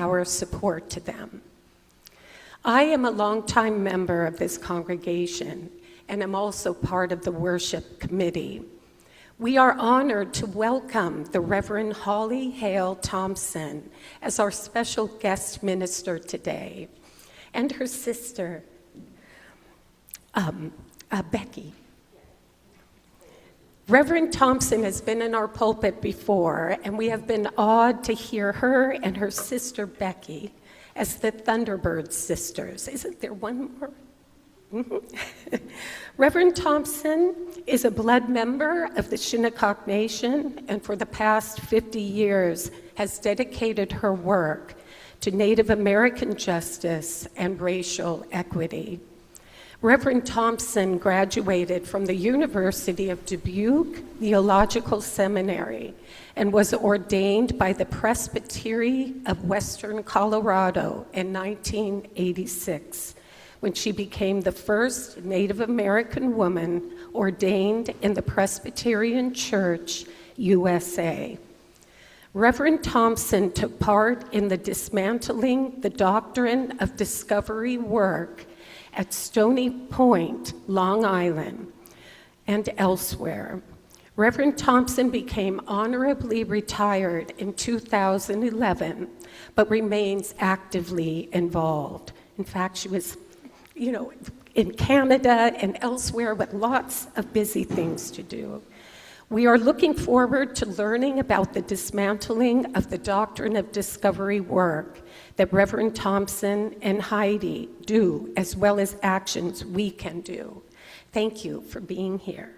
our support to them. I am a longtime member of this congregation, and am also part of the worship committee. We are honored to welcome the Reverend Haile Thompson as our special guest minister today, and her sister, Becky. Reverend Thompson has been in our pulpit before, and we have been awed to hear her and her sister Becky as the Thunderbird Sisters. Isn't there one more? Reverend Thompson is a blood member of the Shinnecock Nation, and for the past 50 years has dedicated her work to Native American justice and racial equity. Reverend Thompson graduated from the University of Dubuque Theological Seminary and was ordained by the Presbytery of Western Colorado in 1986, when she became the first Native American woman ordained in the Presbyterian Church, USA. Reverend Thompson took part in the Dismantling the Doctrine of Discovery work at Stony Point, Long Island, and elsewhere. Reverend Thompson became honorably retired in 2011, but remains actively involved. In fact, she was, in Canada and elsewhere with lots of busy things to do. We are looking forward to learning about the dismantling of the Doctrine of Discovery work that Reverend Thompson and Heidi do, as well as actions we can do. Thank you for being here.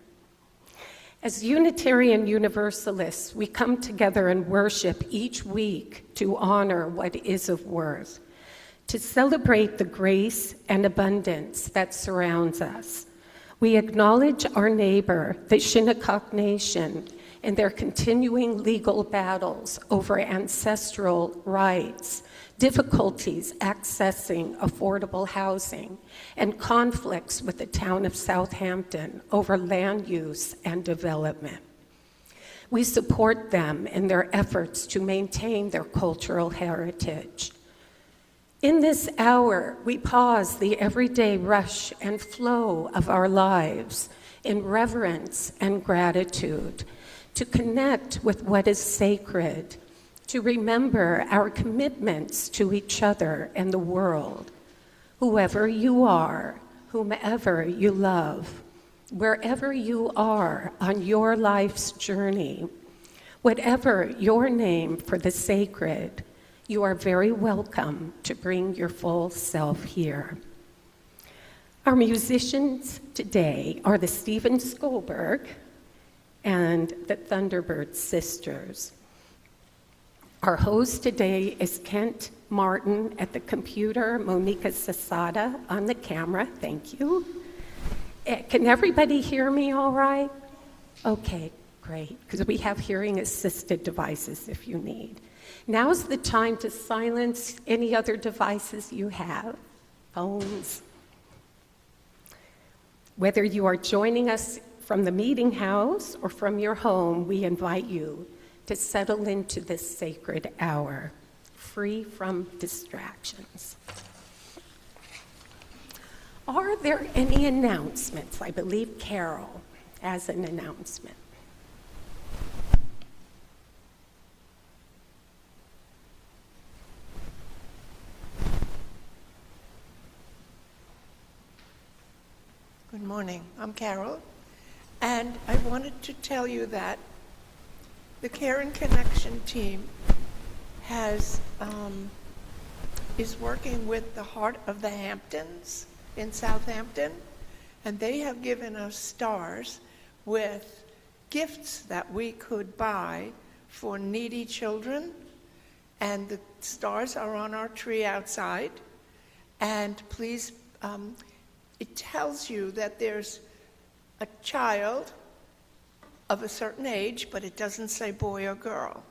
As Unitarian Universalists, we come together and worship each week to honor what is of worth, to celebrate the grace and abundance that surrounds us. We acknowledge our neighbor, the Shinnecock Nation, and their continuing legal battles over ancestral rights, difficulties accessing affordable housing, and conflicts with the town of Southampton over land use and development. We support them in their efforts to maintain their cultural heritage. In this hour, we pause the everyday rush and flow of our lives in reverence and gratitude to connect with what is sacred, to remember our commitments to each other and the world. Whoever you are, whomever you love, wherever you are on your life's journey, whatever your name for the sacred, you are very welcome to bring your full self here. Our musicians today are the Skoldberg and the Thunderbird Sisters. Our host today is Kent Martin at the computer, Monica Sasada on the camera, thank you. Can everybody hear me all right? Okay, great, because we have hearing assisted devices if you need. Now's the time to silence any other devices you have, phones. Whether you are joining us from the meeting house or from your home, we invite you to settle into this sacred hour, free from distractions. Are there any announcements? I believe Carol has an announcement. Good morning, I'm Carol, and I wanted to tell you that the Care and Connection team is working with the Heart of the Hamptons in Southampton, and they have given us stars with gifts that we could buy for needy children, and the stars are on our tree outside, and please, it tells you that there's a child of a certain age, but it doesn't say boy or girl.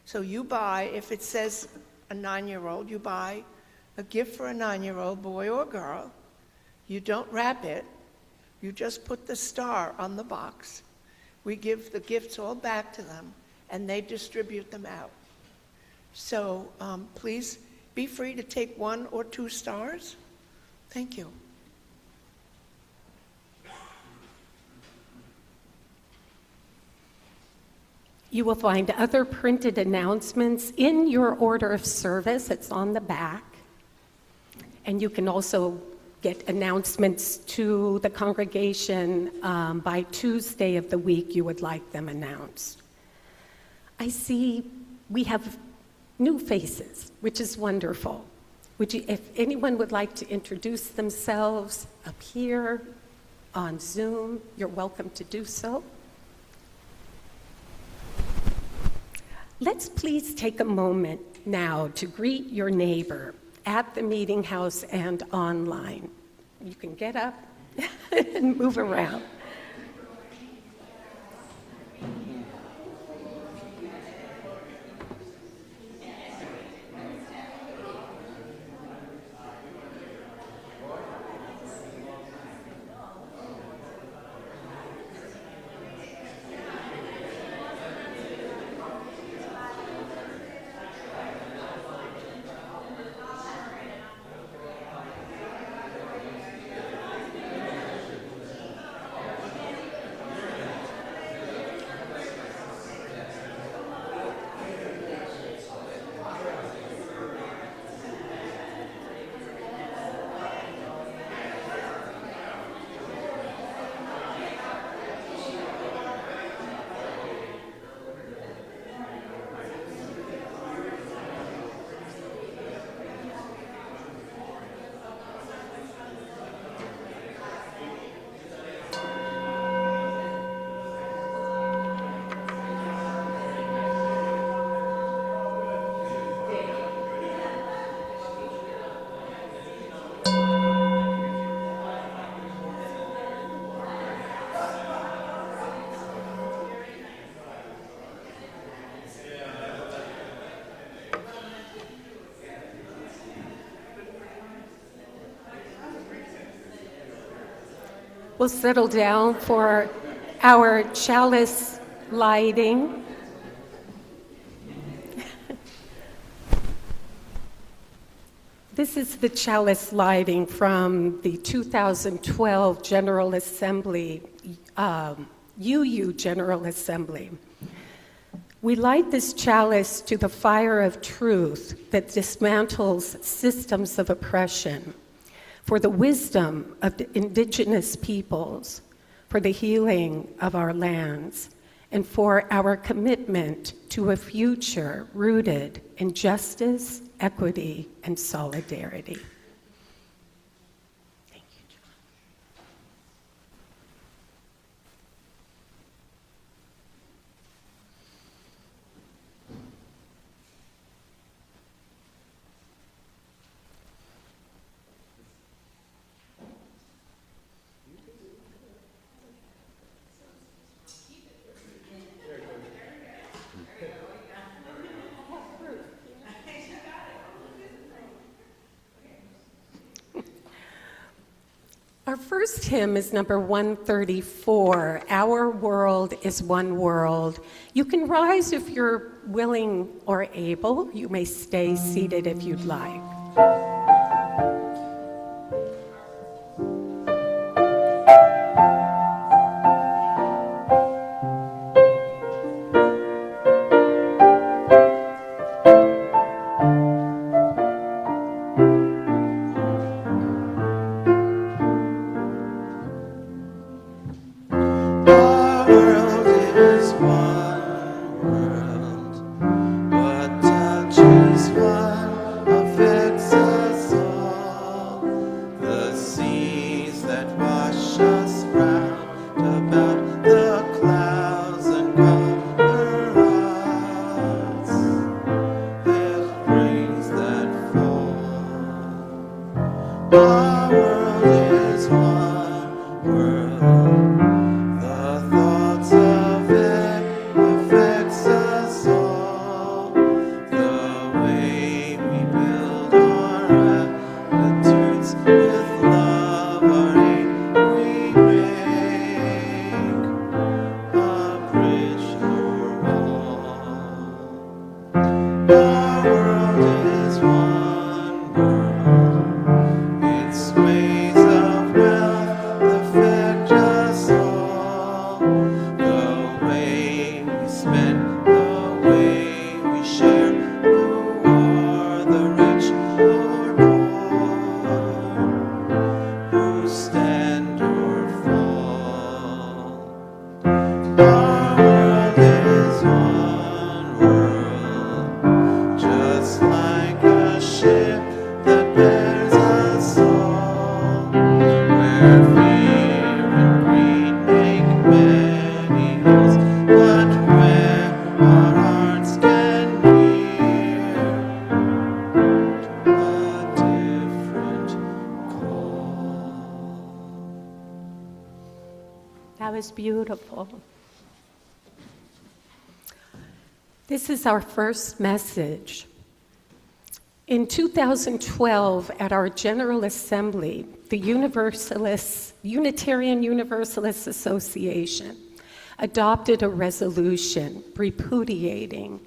So you buy, if it says a 9-year-old, you buy a gift for a 9-year-old, boy or girl. You don't wrap it. You just put the star on the box. We give the gifts all back to them, and they distribute them out. So please be free to take 1 or 2 stars. Thank you. You will find other printed announcements in your order of service. It's on the back. And you can also get announcements to the congregation by Tuesday of the week you would like them announced. I see we have new faces, which is wonderful. If anyone would like to introduce themselves up here on Zoom, you're welcome to do so. Let's please take a moment now to greet your neighbor at the meeting house and online. You can get up and move around. We'll settle down for our chalice lighting. This is the chalice lighting from the 2012 General Assembly, UU General Assembly. We light this chalice to the fire of truth that dismantles systems of oppression, for the wisdom of the indigenous peoples, for the healing of our lands, and for our commitment to a future rooted in justice, equity, and solidarity. Thank you, John. Our first hymn is number 134, Our World is One World. You can rise if you're willing or able. You may stay seated if you'd like. What touches one affects us was beautiful. This is our first message. In 2012, at our General Assembly, the Unitarian Universalist Association adopted a resolution rejecting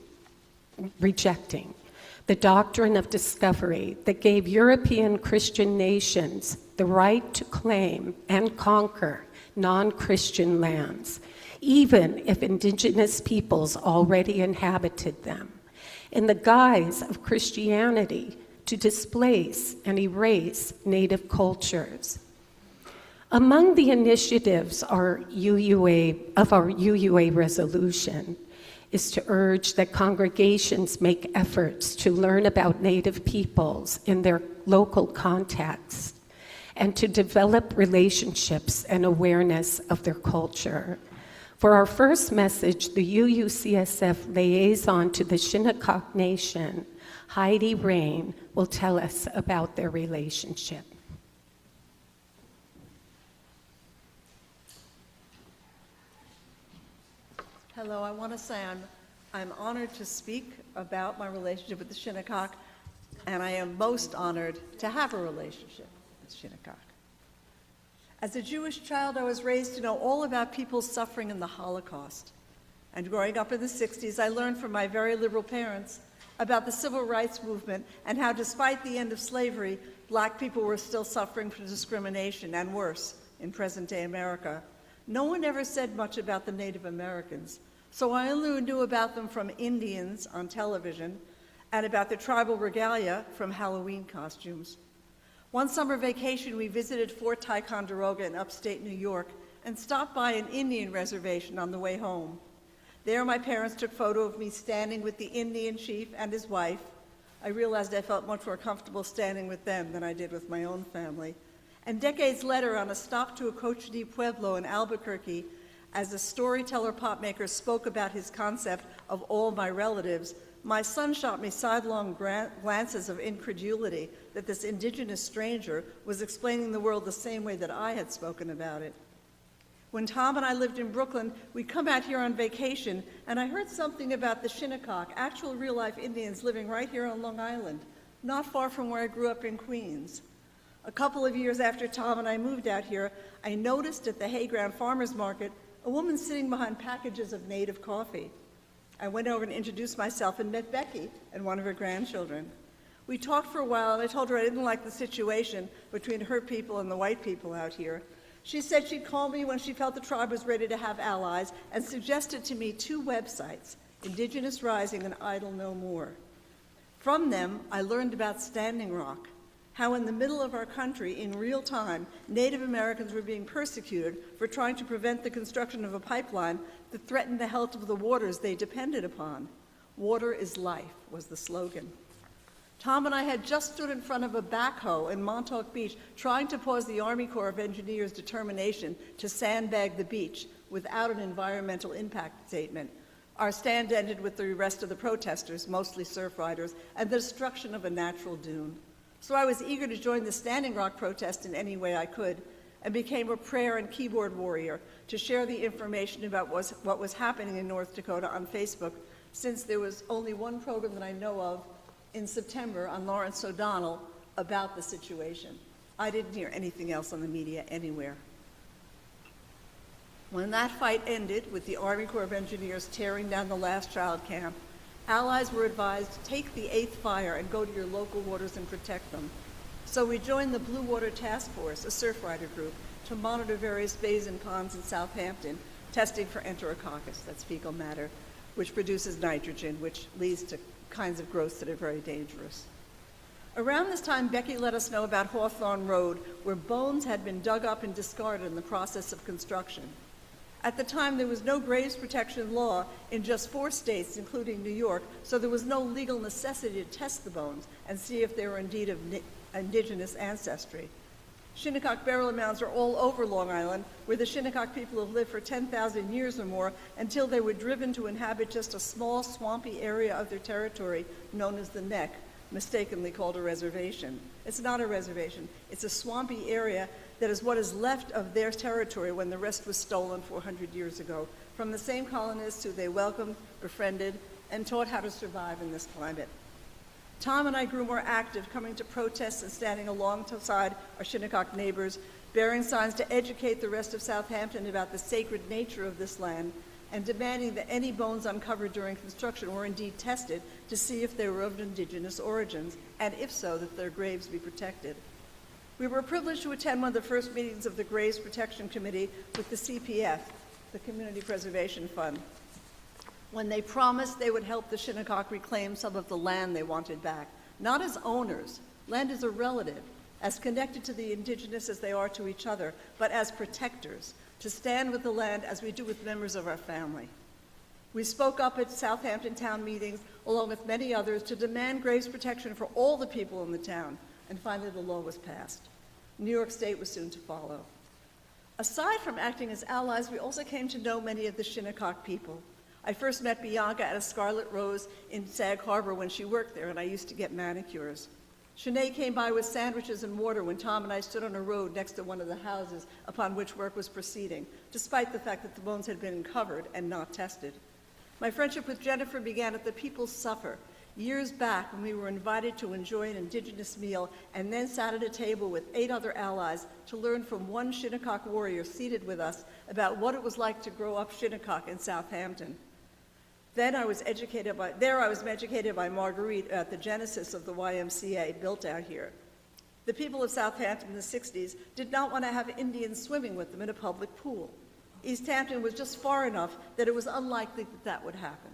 the Doctrine of Discovery that gave European Christian nations the right to claim and conquer non-Christian lands, even if indigenous peoples already inhabited them, in the guise of Christianity to displace and erase native cultures. Among the initiatives of our UUA resolution is to urge that congregations make efforts to learn about Native peoples in their local context and to develop relationships and awareness of their culture. For our first message, the UUCSF liaison to the Shinnecock Nation, Heidi Rain, will tell us about their relationship. Hello, I want to say I'm honored to speak about my relationship with the Shinnecock, and I am most honored to have a relationship with Shinnecock. As a Jewish child, I was raised to know all about people's suffering in the Holocaust. And growing up in the 60s, I learned from my very liberal parents about the civil rights movement and how, despite the end of slavery, Black people were still suffering from discrimination and worse in present-day America. No one ever said much about the Native Americans, so I only knew about them from Indians on television and about the tribal regalia from Halloween costumes. One summer vacation, we visited Fort Ticonderoga in upstate New York and stopped by an Indian reservation on the way home. There, my parents took a photo of me standing with the Indian chief and his wife. I realized I felt much more comfortable standing with them than I did with my own family. And decades later, on a stop to a Coche de Pueblo in Albuquerque, as a storyteller pop maker spoke about his concept of all my relatives, my son shot me sidelong glances of incredulity that this indigenous stranger was explaining the world the same way that I had spoken about it. When Tom and I lived in Brooklyn, we'd come out here on vacation, and I heard something about the Shinnecock, actual real-life Indians living right here on Long Island, not far from where I grew up in Queens. A couple of years after Tom and I moved out here, I noticed at the Hayground Farmers Market a woman sitting behind packages of native coffee. I went over and introduced myself and met Becky and one of her grandchildren. We talked for a while, and I told her I didn't like the situation between her people and the white people out here. She said she'd call me when she felt the tribe was ready to have allies and suggested to me 2 websites, Indigenous Rising and Idle No More. From them, I learned about Standing Rock, how in the middle of our country, in real time, Native Americans were being persecuted for trying to prevent the construction of a pipeline that threatened the health of the waters they depended upon. Water is life was the slogan. Tom and I had just stood in front of a backhoe in Montauk Beach trying to pause the Army Corps of Engineers' determination to sandbag the beach without an environmental impact statement. Our stand ended with the arrest of the protesters, mostly surf riders, and the destruction of a natural dune. So I was eager to join the Standing Rock protest in any way I could, and became a prayer and keyboard warrior to share the information about what was happening in North Dakota on Facebook, since there was only one program that I know of in September on Lawrence O'Donnell about the situation. I didn't hear anything else on the media anywhere. When that fight ended with the Army Corps of Engineers tearing down the last child camp, allies were advised to take the 8th fire and go to your local waters and protect them. So we joined the Blue Water Task Force, a surf rider group, to monitor various bays and ponds in Southampton, testing for enterococcus, that's fecal matter, which produces nitrogen, which leads to kinds of growths that are very dangerous. Around this time, Becky let us know about Hawthorne Road, where bones had been dug up and discarded in the process of construction. At the time, there was no graves protection law in just 4 states, including New York, so there was no legal necessity to test the bones and see if they were indeed of indigenous ancestry. Shinnecock burial mounds are all over Long Island, where the Shinnecock people have lived for 10,000 years or more until they were driven to inhabit just a small swampy area of their territory known as the Neck, mistakenly called a reservation. It's not a reservation. It's a swampy area that is what is left of their territory when the rest was stolen 400 years ago from the same colonists who they welcomed, befriended, and taught how to survive in this climate. Tom and I grew more active, coming to protests and standing alongside our Shinnecock neighbors, bearing signs to educate the rest of Southampton about the sacred nature of this land, and demanding that any bones uncovered during construction were indeed tested to see if they were of indigenous origins, and if so, that their graves be protected. We were privileged to attend one of the first meetings of the Graves Protection Committee with the CPF, the Community Preservation Fund, when they promised they would help the Shinnecock reclaim some of the land they wanted back, not as owners. Land is a relative, as connected to the indigenous as they are to each other, but as protectors, to stand with the land as we do with members of our family. We spoke up at Southampton town meetings, along with many others, to demand graves protection for all the people in the town, and finally the law was passed. New York State was soon to follow. Aside from acting as allies, we also came to know many of the Shinnecock people. I first met Bianca at a Scarlet Rose in Sag Harbor when she worked there, and I used to get manicures. Shanae came by with sandwiches and water when Tom and I stood on a road next to one of the houses upon which work was proceeding, despite the fact that the bones had been uncovered and not tested. My friendship with Jennifer began at the People's Supper, years back when we were invited to enjoy an indigenous meal and then sat at a table with 8 other allies to learn from one Shinnecock warrior seated with us about what it was like to grow up Shinnecock in Southampton. I was educated by Marguerite at the genesis of the YMCA built out here. The people of Southampton in the 60s did not want to have Indians swimming with them in a public pool. East Hampton was just far enough that it was unlikely that that would happen.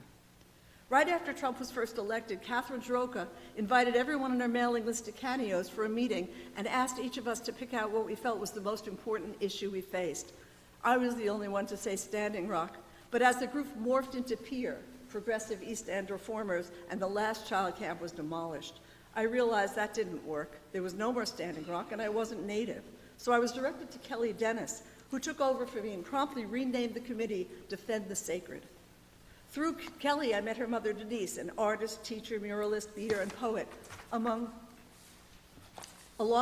Right after Trump was first elected, Catherine Droka invited everyone on our mailing list to Caneos for a meeting and asked each of us to pick out what we felt was the most important issue we faced. I was the only one to say Standing Rock, but as the group morphed into PEER, Progressive East End Reformers, and the last child camp was demolished, I realized that didn't work. There was no more Standing Rock, and I wasn't native. So I was directed to Kelly Dennis, who took over for me and promptly renamed the committee Defend the Sacred. Through Kelly, I met her mother, Denise, an artist, teacher, muralist, theater, and poet, along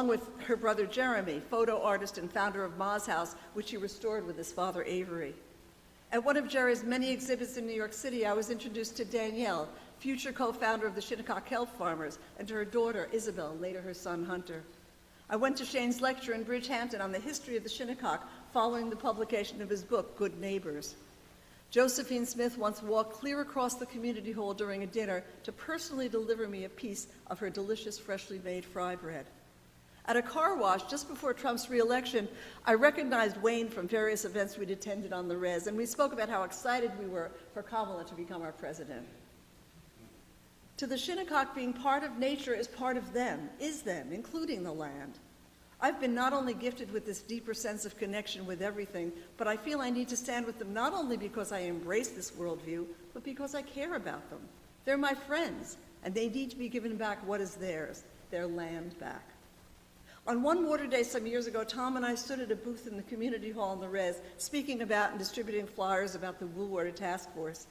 with her brother, Jeremy, photo artist and founder of Ma's House, which he restored with his father, Avery. At one of Jerry's many exhibits in New York City, I was introduced to Danielle, future co-founder of the Shinnecock Health Farmers, and to her daughter, Isabel, later her son, Hunter. I went to Shane's lecture in Bridgehampton on the history of the Shinnecock following the publication of his book, Good Neighbors. Josephine Smith once walked clear across the community hall during a dinner to personally deliver me a piece of her delicious, freshly made fry bread. At a car wash just before Trump's re-election, I recognized Wayne from various events we'd attended on the res, and we spoke about how excited we were for Kamala to become our president. To the Shinnecock, being part of nature is part of them, including the land. I've been not only gifted with this deeper sense of connection with everything, but I feel I need to stand with them not only because I embrace this worldview, but because I care about them. They're my friends, and they need to be given back what is theirs, their land back. On one water day some years ago, Tom and I stood at a booth in the community hall in the res, speaking about and distributing flyers about the Woolwater Task Force.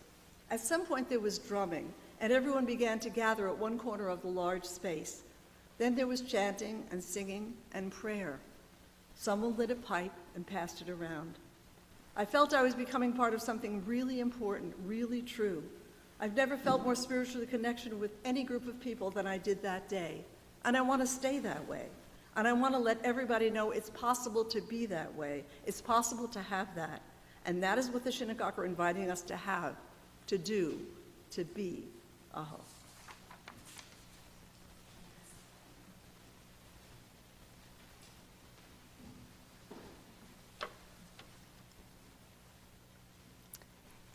At some point there was drumming, and everyone began to gather at one corner of the large space. Then there was chanting and singing and prayer. Someone lit a pipe and passed it around. I felt I was becoming part of something really important, really true. I've never felt more spiritually connected with any group of people than I did that day, and I want to stay that way. And I want to let everybody know it's possible to be that way. It's possible to have that. And that is what the Shinnecock are inviting us to have, to do, to be. Aho.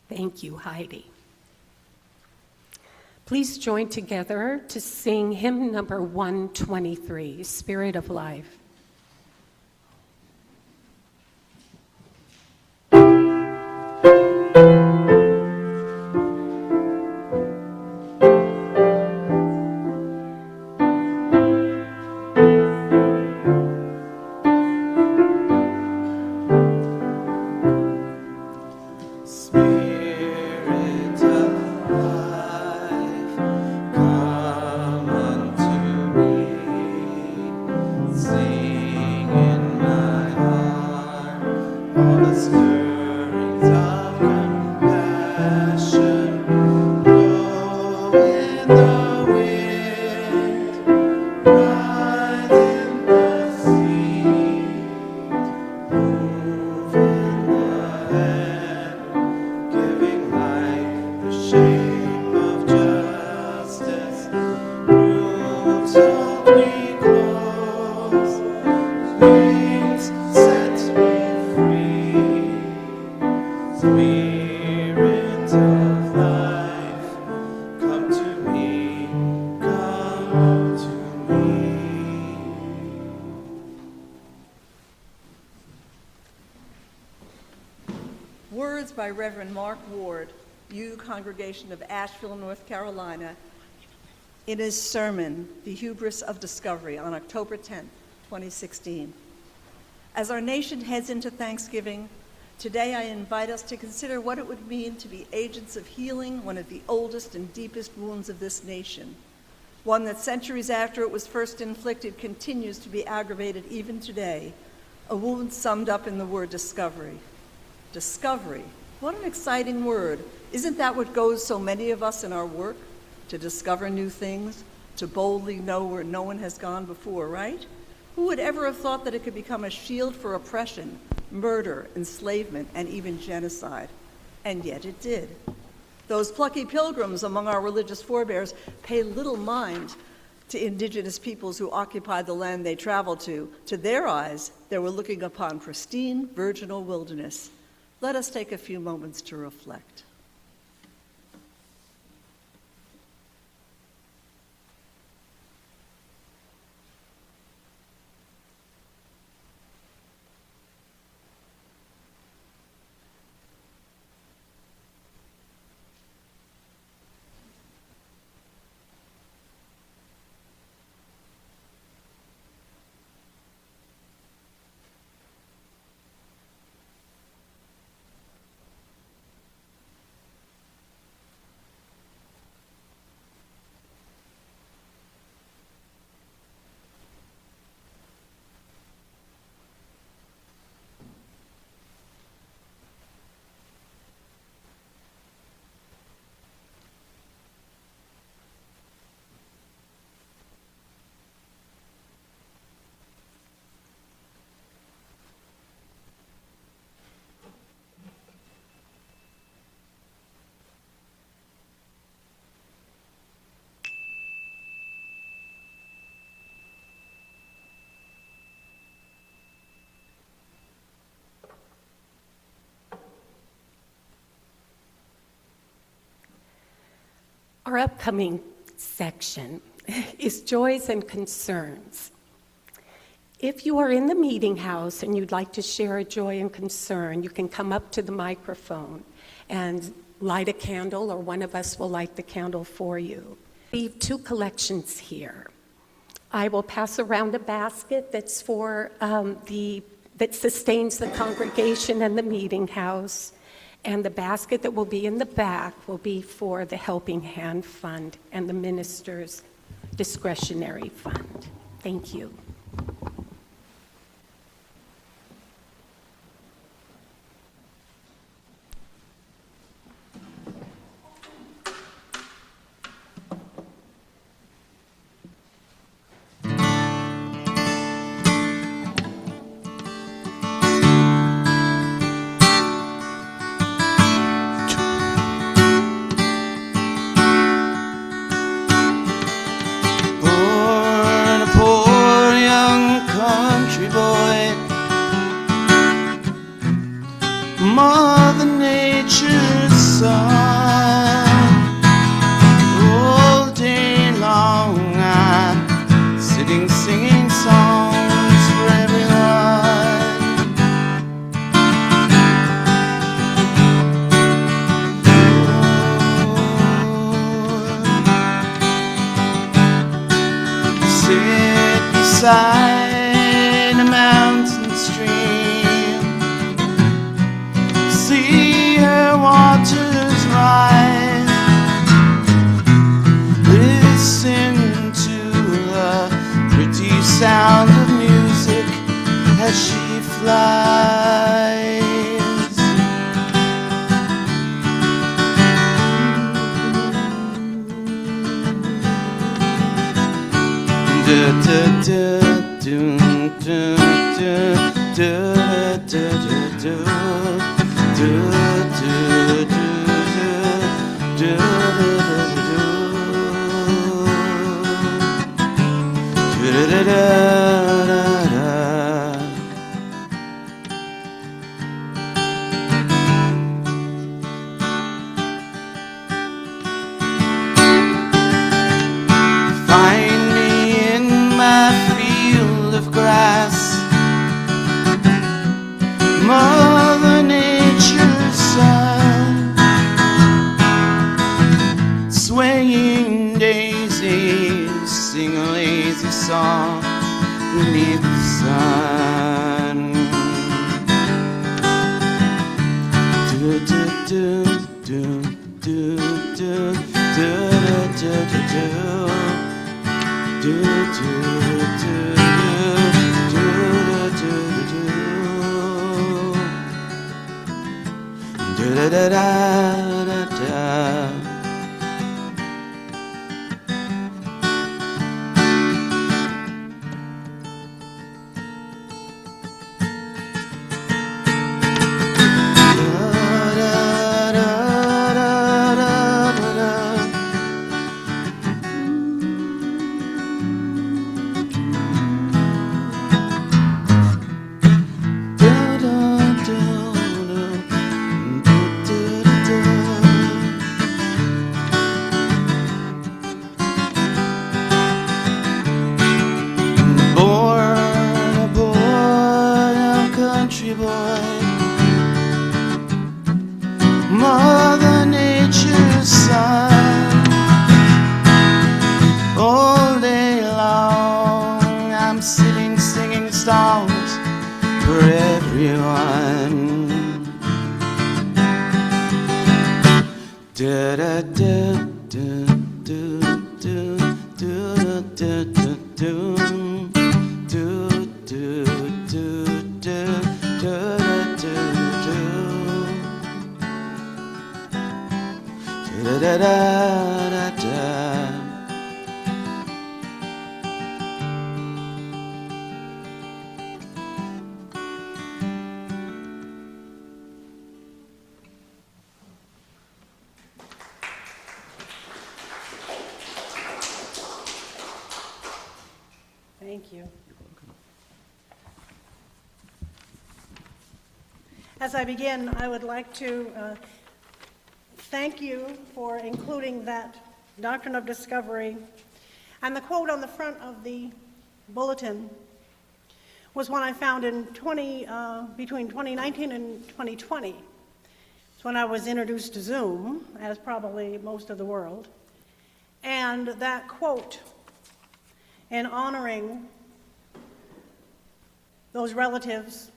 Thank you, Heidi. Please join together to sing hymn number 123, Spirit of Life. Spirit of life, come unto words by Reverend Mark Ward, UU Congregation of Asheville, North Carolina, in his sermon, The Hubris of Discovery, on October 10, 2016. As our nation heads into Thanksgiving, today I invite us to consider what it would mean to be agents of healing one of the oldest and deepest wounds of this nation, one that centuries after it was first inflicted continues to be aggravated even today, a wound summed up in the word discovery. Discovery, what an exciting word. Isn't that what goes so many of us in our work? To discover new things, to boldly know where no one has gone before, right? Who would ever have thought that it could become a shield for oppression, murder, enslavement, and even genocide? And yet it did. Those plucky pilgrims among our religious forebears pay little mind to indigenous peoples who occupied the land they traveled to. To their eyes, they were looking upon pristine, virginal wilderness. Let us take a few moments to reflect. Our upcoming section is joys and concerns. If you are in the meeting house and you'd like to share a joy and concern, you can come up to the microphone and light a candle, or one of us will light the candle for you. We have two collections here. I will pass around a basket that's for that sustains the congregation and the meeting house. And the basket that will be in the back will be for the Helping Hand Fund and the minister's discretionary fund. Thank you. Mother Nature's son. All day long I'm sitting singing songs for everyone. Sit beside a mountain stream, see her waters rise, listen to the pretty sound of music as she flies. Da da da dun dun dun da da da da. Find me in my field of grass, Mother Nature's son. fall beneath the sun. Do do do do do do do do do do do do do da da da da da. Mother Nature's son. All day long I'm sitting singing songs for everyone. Da da da da do do do do do do do do do do do. Da da da da. Thank you. As I begin, I would like to thank you for including that Doctrine of Discovery. And the quote on the front of the bulletin was one I found in between 2019 and 2020. It's when I was introduced to Zoom, as probably most of the world. And that quote, in honoring those relatives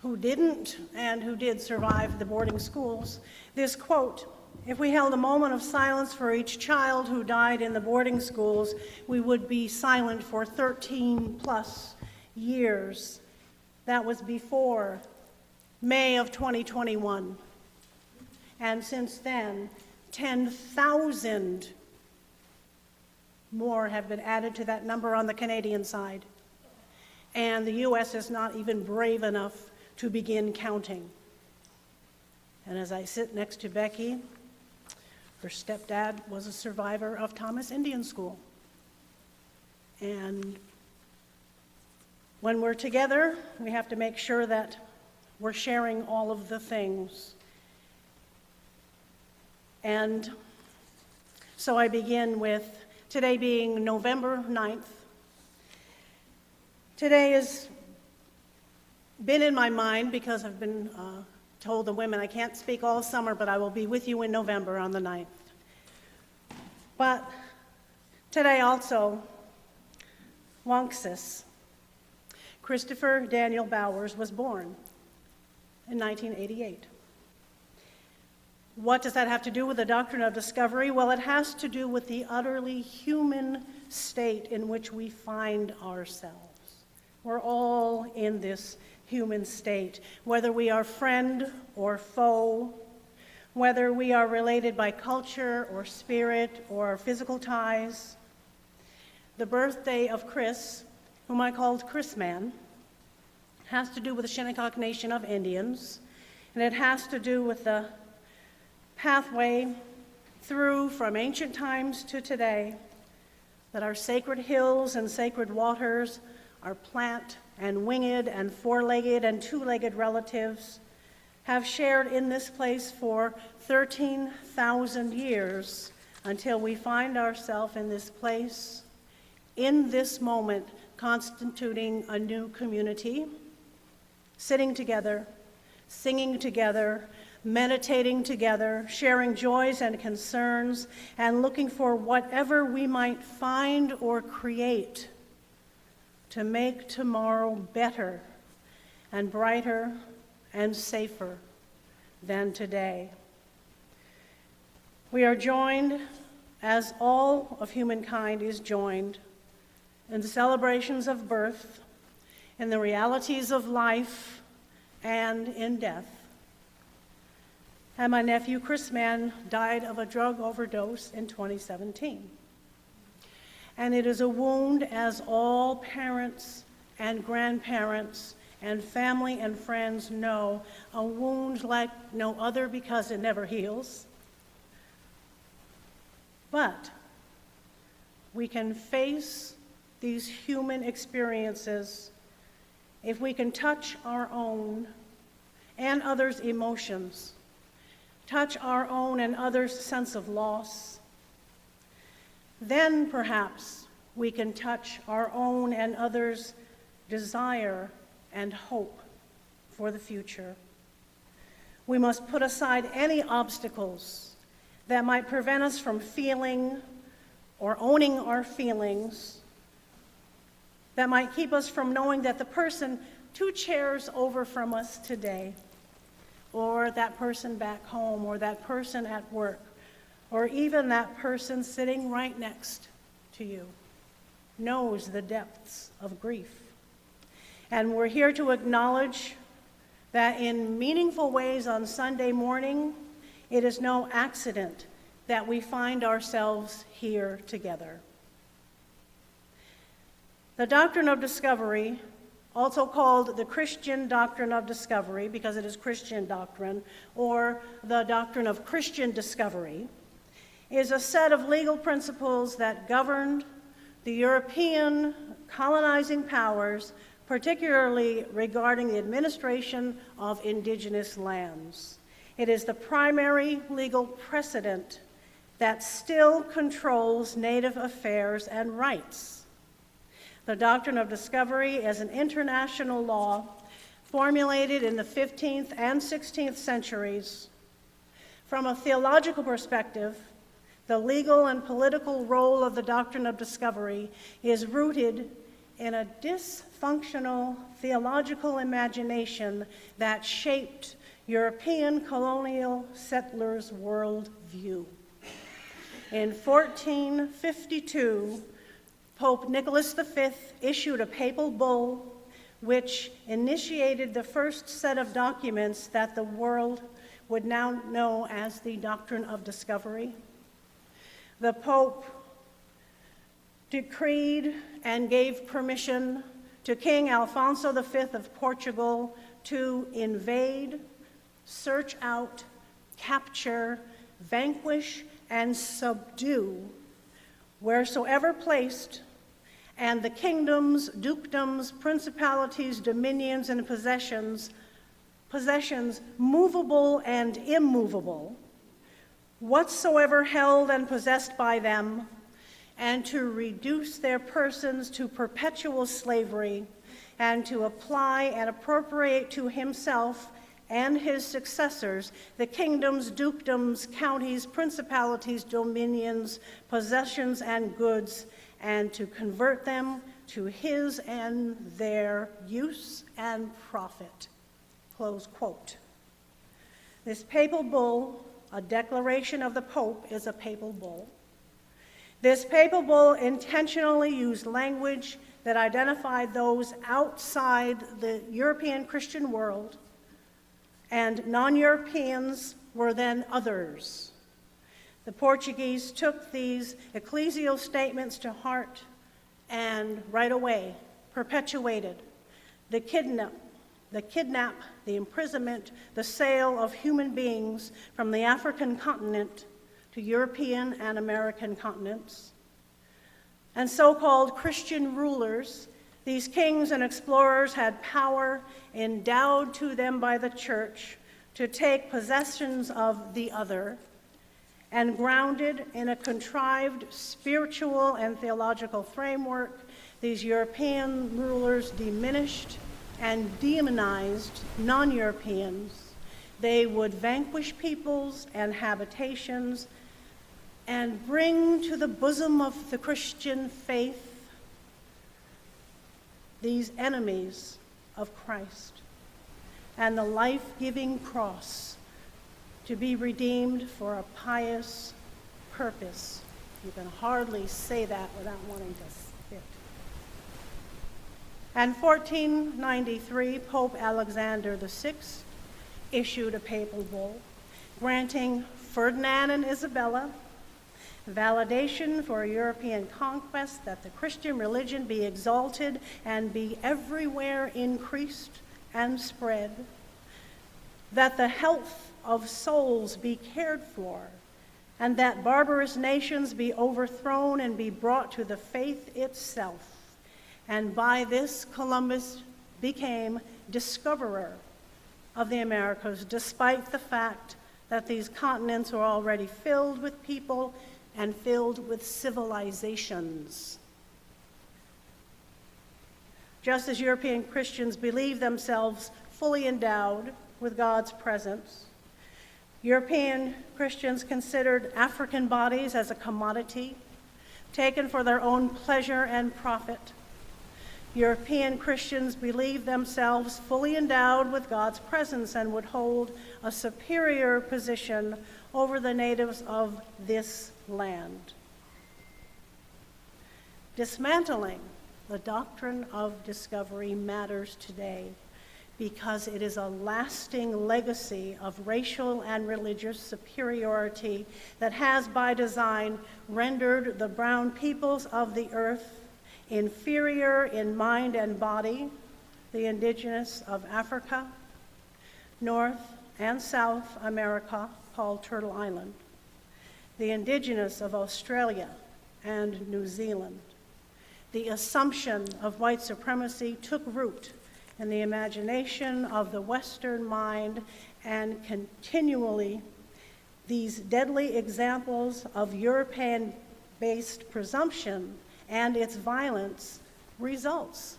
who didn't and who did survive the boarding schools, this quote, "If we held a moment of silence for each child who died in the boarding schools, we would be silent for 13 plus years." That was before May of 2021. And since then, 10,000 more have been added to that number on the Canadian side. And the US is not even brave enough to begin counting. And as I sit next to Becky, her stepdad was a survivor of Thomas Indian School. And when we're together, we have to make sure that we're sharing all of the things. And so I begin with today being November 9th. Today has been in my mind because I've been told the women I can't speak all summer, but I will be with you in November on the 9th. But today also, Wonksis, Christopher Daniel Bowers, was born in 1988. What does that have to do with the Doctrine of Discovery? Well, it has to do with the utterly human state in which we find ourselves. We're all in this human state, whether we are friend or foe, whether we are related by culture or spirit or physical ties. The birthday of Chris, whom I called Chris Man, has to do with the Shinnecock Nation of Indians, and it has to do with the pathway through from ancient times to today, that our sacred hills and sacred waters, our plant and winged and four-legged and two-legged relatives have shared in this place for 13,000 years until we find ourselves in this place, in this moment, constituting a new community, sitting together, singing together, meditating together, sharing joys and concerns, and looking for whatever we might find or create to make tomorrow better and brighter and safer than today. We are joined, as all of humankind is joined, in the celebrations of birth, in the realities of life, and in death. And my nephew, Chris Mann, died of a drug overdose in 2017. And it is a wound, as all parents and grandparents and family and friends know, a wound like no other because it never heals. But we can face these human experiences if we can touch our own and others' emotions, touch our own and others' sense of loss. Then perhaps we can touch our own and others' desire and hope for the future. We must put aside any obstacles that might prevent us from feeling or owning our feelings, that might keep us from knowing that the person 2 chairs over from us today, or that person back home, or that person at work, or even that person sitting right next to you, knows the depths of grief. And we're here to acknowledge that in meaningful ways on Sunday morning, it is no accident that we find ourselves here together. The Doctrine of Discovery, also called the Christian Doctrine of Discovery because it is Christian doctrine, or the Doctrine of Christian Discovery, is a set of legal principles that governed the European colonizing powers, particularly regarding the administration of indigenous lands. It is the primary legal precedent that still controls Native affairs and rights. The Doctrine of Discovery is an international law formulated in the 15th and 16th centuries. From a theological perspective, the legal and political role of the Doctrine of Discovery is rooted in a dysfunctional theological imagination that shaped European colonial settlers' worldview. In 1452, Pope Nicholas V issued a papal bull which initiated the first set of documents that the world would now know as the Doctrine of Discovery. The Pope decreed and gave permission to King Alfonso V of Portugal to invade, search out, capture, vanquish, and subdue wheresoever placed, and the kingdoms, dukedoms, principalities, dominions, and possessions, movable and immovable, whatsoever held and possessed by them, and to reduce their persons to perpetual slavery, and to apply and appropriate to himself and his successors the kingdoms, dukedoms, counties, principalities, dominions, possessions, and goods, and to convert them to his and their use and profit." Close quote. This papal bull, a declaration of the Pope, is a papal bull. This papal bull intentionally used language that identified those outside the European Christian world, and non-Europeans were then others. The Portuguese took these ecclesial statements to heart and right away perpetuated the kidnap, the imprisonment, the sale of human beings from the African continent to European and American continents. And so-called Christian rulers, these kings and explorers, had power endowed to them by the church to take possessions of the other, and grounded in a contrived spiritual and theological framework, these European rulers diminished and demonized non-Europeans. They would vanquish peoples and habitations and bring to the bosom of the Christian faith these enemies of Christ and the life-giving cross to be redeemed for a pious purpose. You can hardly say that without wanting to spit. And 1493, Pope Alexander VI issued a papal bull granting Ferdinand and Isabella validation for European conquest, that the Christian religion be exalted and be everywhere increased and spread, that the health of souls be cared for, and that barbarous nations be overthrown and be brought to the faith itself. And by this, Columbus became discoverer of the Americas, despite the fact that these continents were already filled with people and filled with civilizations. Just as European Christians believe themselves fully endowed with God's presence, European Christians considered African bodies as a commodity, taken for their own pleasure and profit. European Christians believed themselves fully endowed with God's presence and would hold a superior position over the natives of this land. Dismantling the doctrine of discovery matters today because it is a lasting legacy of racial and religious superiority that has, by design, rendered the brown peoples of the earth inferior in mind and body, the indigenous of Africa, North and South America, called Turtle Island, the indigenous of Australia and New Zealand. The assumption of white supremacy took root in the imagination of the Western mind, and continually these deadly examples of European-based presumption and its violence results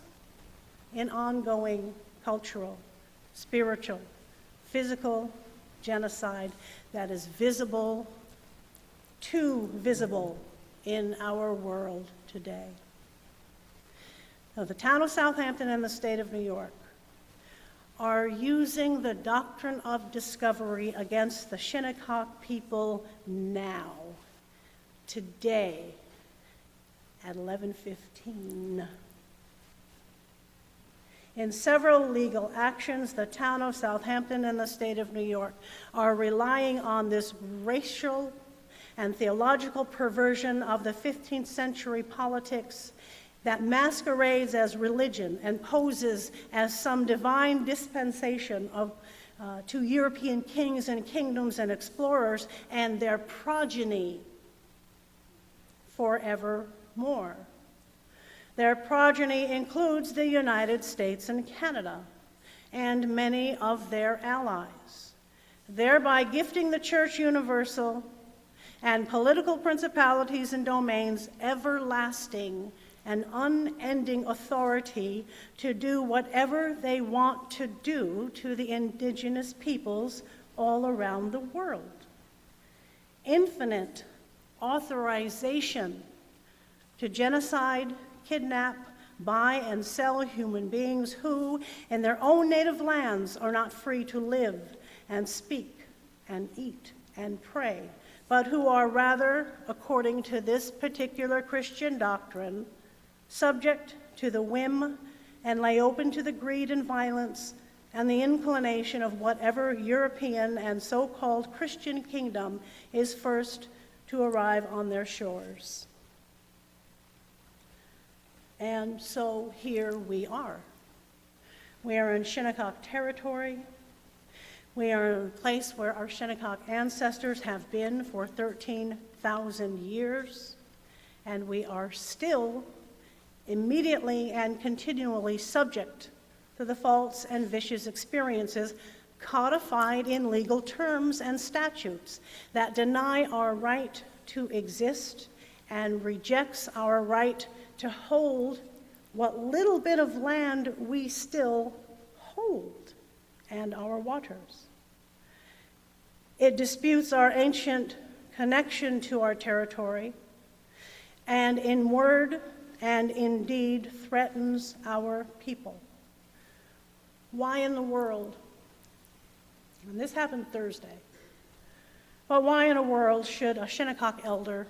in ongoing cultural, spiritual, physical genocide that is visible, too visible in our world today. Now, the town of Southampton and the state of New York are using the doctrine of discovery against the Shinnecock people now, today, at 11:15. In several legal actions, the town of Southampton and the state of New York are relying on this racial and theological perversion of the 15th century politics that masquerades as religion and poses as some divine dispensation to European kings and kingdoms and explorers and their progeny forevermore. Their progeny includes the United States and Canada and many of their allies, thereby gifting the Church Universal and political principalities and domains everlasting and unending authority to do whatever they want to do to the indigenous peoples all around the world. Infinite authorization to genocide, kidnap, buy, and sell human beings who, in their own native lands, are not free to live and speak and eat and pray, but who are rather, according to this particular Christian doctrine, subject to the whim and lay open to the greed and violence and the inclination of whatever European and so-called Christian kingdom is first to arrive on their shores. And so here we are. We are in Shinnecock territory. We are in a place where our Shinnecock ancestors have been for 13,000 years, and we are still immediately and continually subject to the false and vicious experiences codified in legal terms and statutes that deny our right to exist and rejects our right to hold what little bit of land we still hold and our waters. It disputes our ancient connection to our territory, and in word and indeed threatens our people. Why in the world, and this happened Thursday, but why in the world should a Shinnecock elder,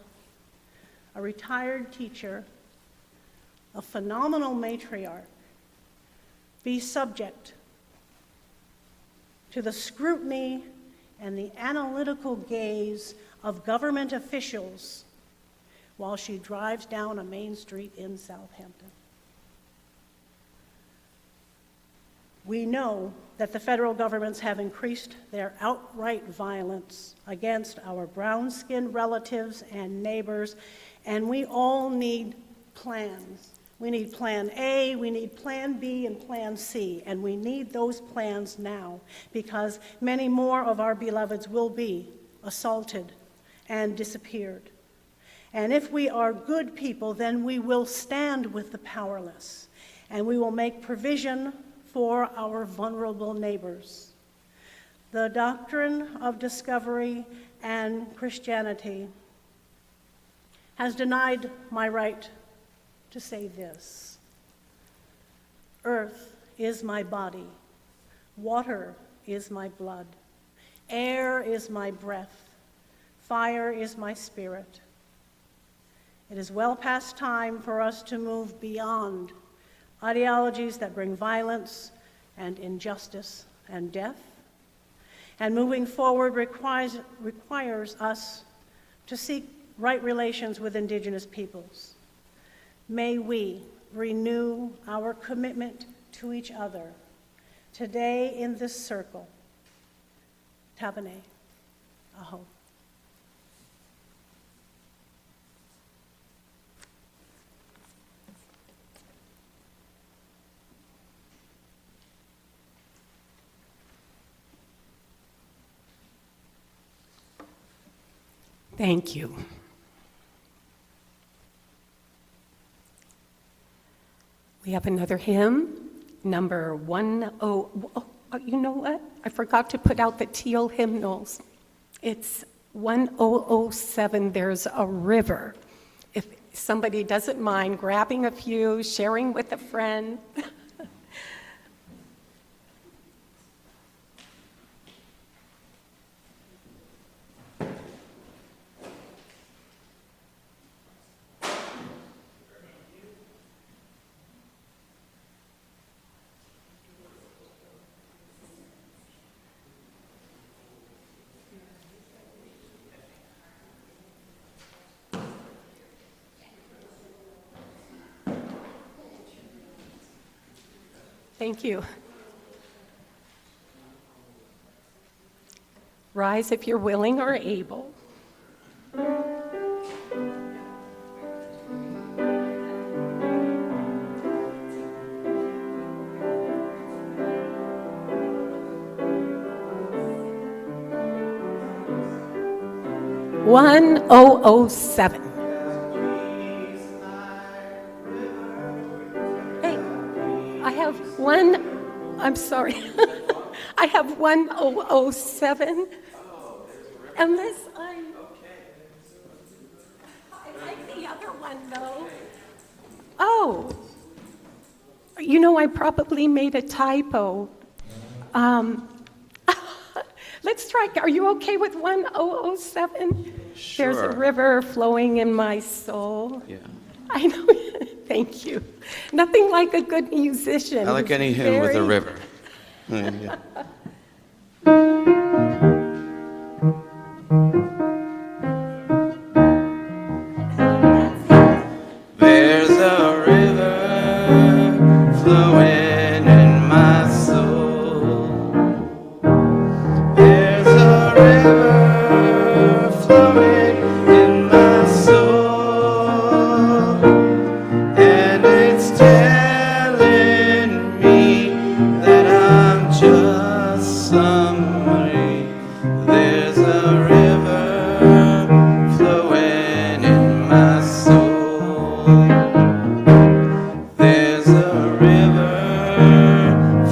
a retired teacher, a phenomenal matriarch, be subject to the scrutiny and the analytical gaze of government officials while she drives down a main street in Southampton? We know that the federal governments have increased their outright violence against our brown-skinned relatives and neighbors, and we all need plans. We need Plan A, we need Plan B, and Plan C, and we need those plans now because many more of our beloveds will be assaulted and disappeared. And if we are good people, then we will stand with the powerless, and we will make provision for our vulnerable neighbors. The doctrine of discovery and Christianity has denied my right to say this: earth is my body, water is my blood, air is my breath, fire is my spirit. It is well past time for us to move beyond ideologies that bring violence and injustice and death. And moving forward requires us to seek right relations with indigenous peoples. May we renew our commitment to each other today in this circle. Tabane, aho. Thank you. We have another hymn, number 10. Oh, you know what? I forgot to put out the teal hymnals. It's 1007, There's a River. If somebody doesn't mind grabbing a few, sharing with a friend. Thank you. Rise if you're willing or able. One 1007. I'm sorry. I have 1007. Unless I like the other one though. Oh, you know, I probably made a typo. Let's try, are you okay with 1007? Sure. There's a river flowing in my soul. Yeah. I know. Thank you. Nothing like a good musician. I like any hymn with a river. Yeah. There's a river flowing in my soul. There's a river flowing in my soul, and it's telling me that I'm just somebody. There's a river flowing in my soul. There's a river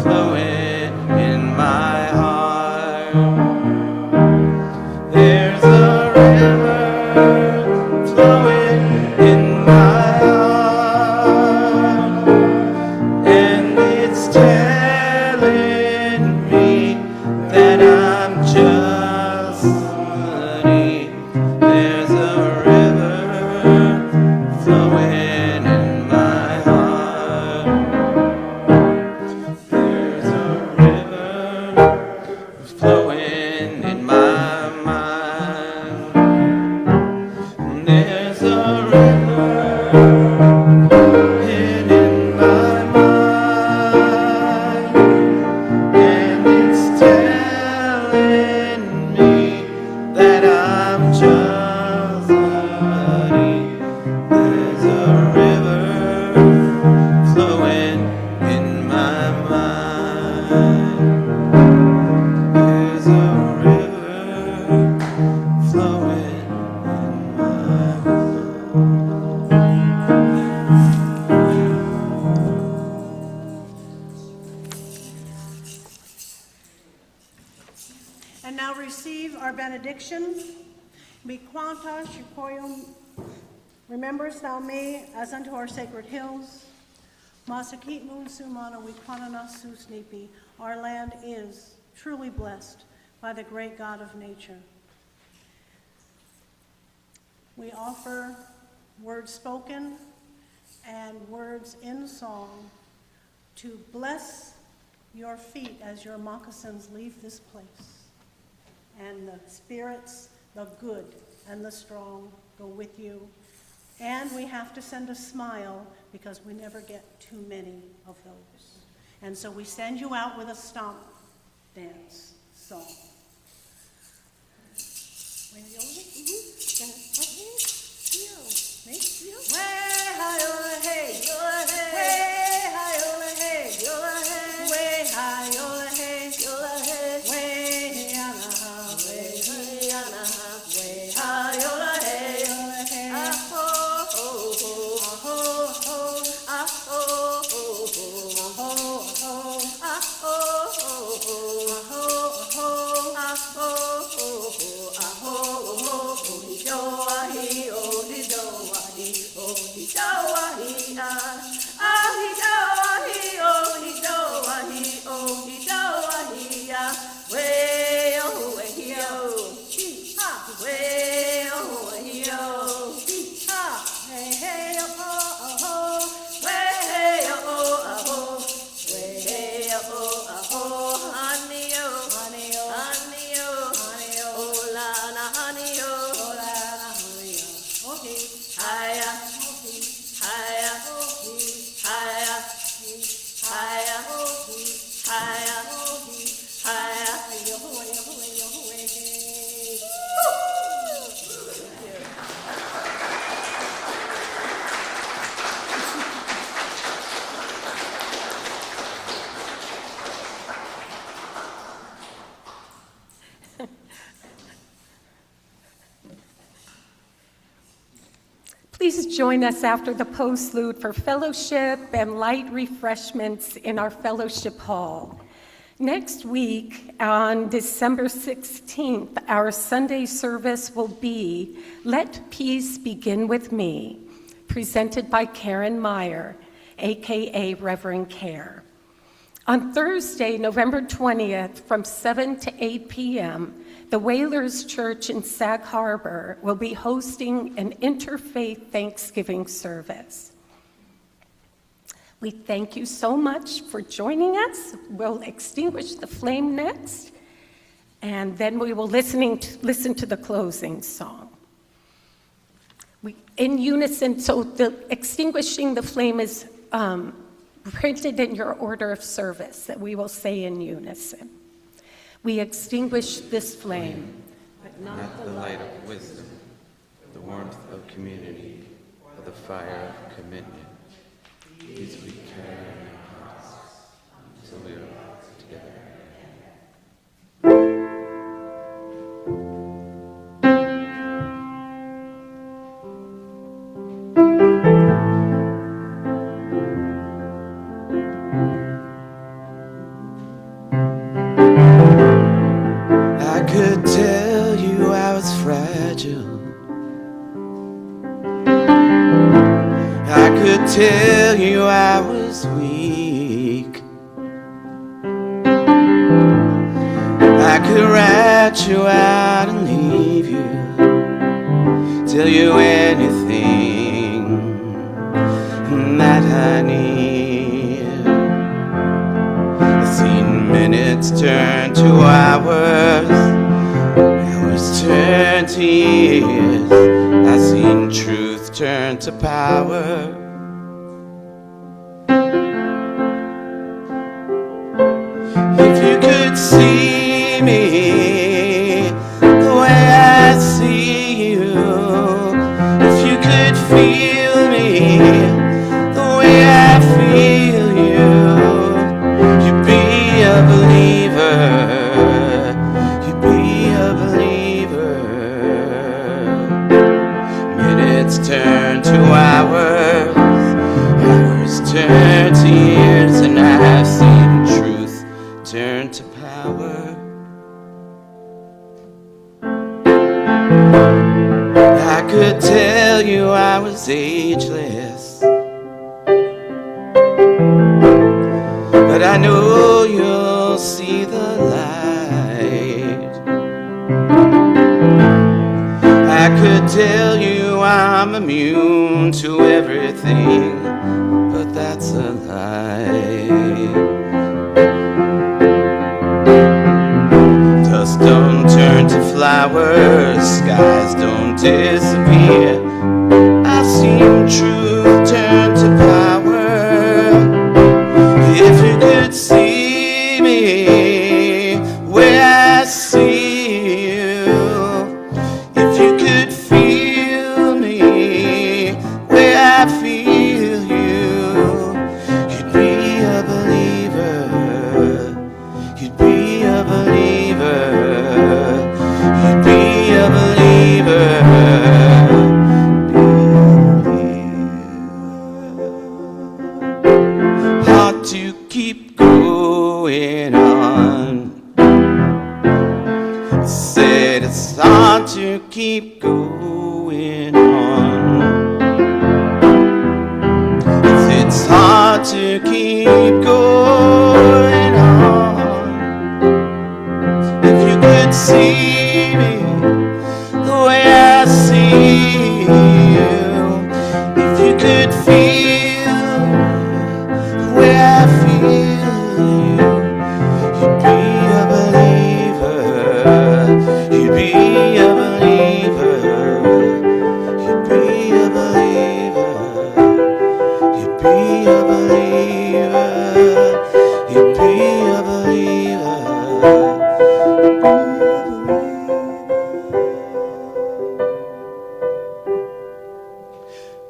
flowing in my heart. There's a river flowing in my heart. now receive our benediction. Miquanta Shipoyum, rememberest thou me as unto our sacred hills. Masakit Moon Sumana Wiquanana Susnipi, our land is truly blessed by the great God of nature. We offer words spoken and words in song to bless your feet as your moccasins leave this place. And the spirits, the good and the strong, go with you. And we have to send a smile because we never get too many of those. And so we send you out with a stomp dance song. Please join us after the postlude for fellowship and light refreshments in our fellowship hall. Next week, on December 16th, our Sunday service will be Let Peace Begin With Me, presented by Karen Meyer, aka Reverend Care. On Thursday, November 20th, from 7 to 8 p.m., the Whalers Church in Sag Harbor will be hosting an interfaith Thanksgiving service. We thank you so much for joining us. We'll extinguish the flame next, and then we will listen to the closing song. In unison, so the extinguishing the flame is printed in your order of service that we will say in unison. We extinguish this flame, but not the light of wisdom, the warmth of community, or the fire of commitment. These we carry in our hearts until we are together. I could tell you I was fragile. I could tell you I was weak. I could write you out and leave you, tell you anything that I need. I've seen minutes turn to hours, hours turn to years. I've seen truth turn to power. If you could see me the way I see you, if you could feel me the way I feel you, you'd be a believer, you'd be a believer. Minutes turn to hours, hours turn to years, and I've seen truth turn to power. is ageless, but I know you'll see the light. I could tell you I'm immune to everything, but that's a lie. Dust don't turn to flowers, skies don't disappear. I've seen truth turn to power. If you could see me where I see you, if you could feel me where I feel you, you'd be a believer, you'd be a believer, you'd be a believer. Hard to keep going on. Said it's hard to keep going on. It's hard to keep going on. If you could see me the way I see you, if you could feel the way I feel you, you'd be a believer, you'd be a believer, you'd be a believer, you'd be a believer, you'd be a believer.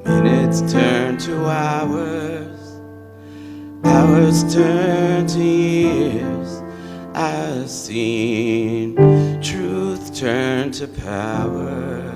Minutes turn to hours, hours turn to years. I've seen truth turn to power.